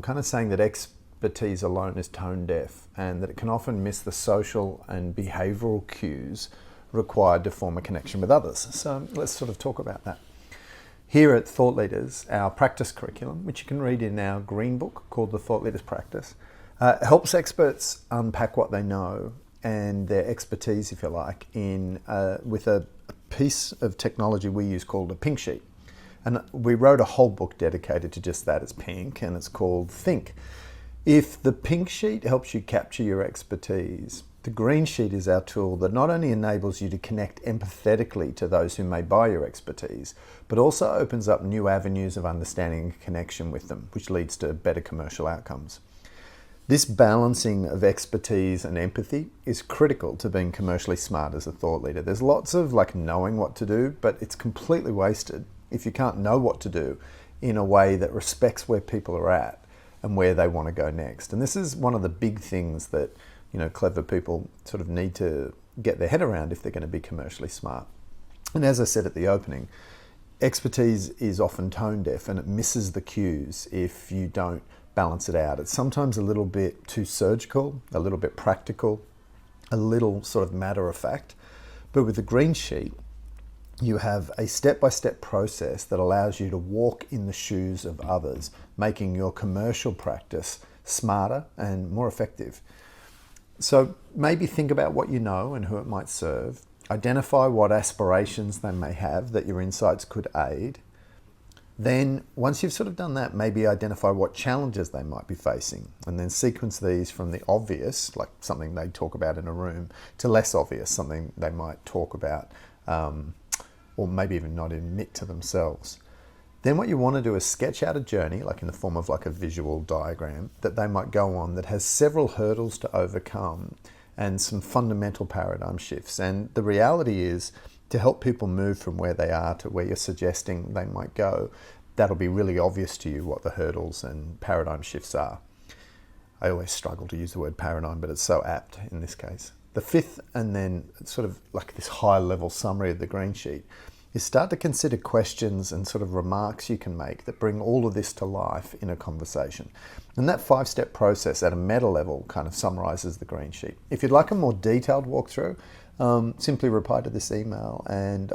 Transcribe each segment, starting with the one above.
kind of saying that expertise alone is tone deaf and that it can often miss the social and behavioural cues required to form a connection with others. So let's sort of talk about that. Here at Thought Leaders, our practice curriculum, which you can read in our green book called the Thought Leaders Practice, helps experts unpack what they know and their expertise, if you like, with a piece of technology we use called a pink sheet. And we wrote a whole book dedicated to just that. It's pink and it's called Think. If the pink sheet helps you capture your expertise, the green sheet is our tool that not only enables you to connect empathetically to those who may buy your expertise, but also opens up new avenues of understanding and connection with them, which leads to better commercial outcomes. This balancing of expertise and empathy is critical to being commercially smart as a thought leader. There's lots of knowing what to do, but it's completely wasted if you can't know what to do in a way that respects where people are at and where they want to go next. And this is one of the big things that clever people sort of need to get their head around if they're going to be commercially smart. And as I said at the opening, expertise is often tone deaf and it misses the cues if you don't balance it out. It's sometimes a little bit too surgical, a little bit practical, a little sort of matter of fact. But with the green sheet, you have a step-by-step process that allows you to walk in the shoes of others, making your commercial practice smarter and more effective. So maybe think about what you know and who it might serve. Identify what aspirations they may have that your insights could aid. Then, once you've sort of done that, maybe identify what challenges they might be facing, and then sequence these from the obvious, like something they talk about in a room, to less obvious, something they might talk about, or maybe even not admit to themselves. Then what you want to do is sketch out a journey, like in the form of a visual diagram, that they might go on that has several hurdles to overcome and some fundamental paradigm shifts. And the reality is, to help people move from where they are to where you're suggesting they might go, that'll be really obvious to you what the hurdles and paradigm shifts are. I always struggle to use the word paradigm, but it's so apt in this case. The fifth, and then sort of this high level summary of the green sheet, is start to consider questions and sort of remarks you can make that bring all of this to life in a conversation. And that 5-step process at a meta level kind of summarizes the green sheet. If you'd like a more detailed walkthrough, simply reply to this email and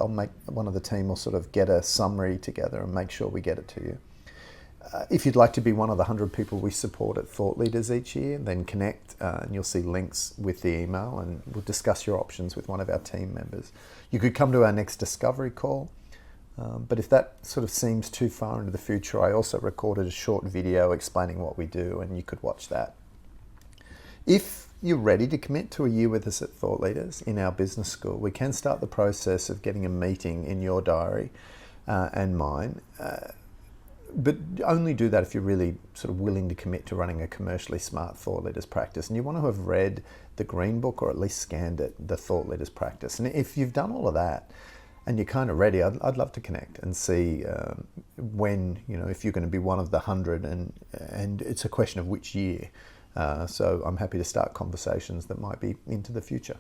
one of the team will sort of get a summary together and make sure we get it to you. If you'd like to be one of the 100 people we support at Thought Leaders each year, then connect and you'll see links with the email and we'll discuss your options with one of our team members. You could come to our next discovery call, but if that sort of seems too far into the future, I also recorded a short video explaining what we do and you could watch that. If you're ready to commit to a year with us at Thought Leaders in our business school, we can start the process of getting a meeting in your diary and mine. But only do that if you're really sort of willing to commit to running a commercially smart Thought Leaders practice. And you want to have read the green book or at least scanned it, the Thought Leaders practice. And if you've done all of that and you're kind of ready, I'd love to connect and see when, if you're going to be one of the 100 and it's a question of which year. So I'm happy to start conversations that might be into the future.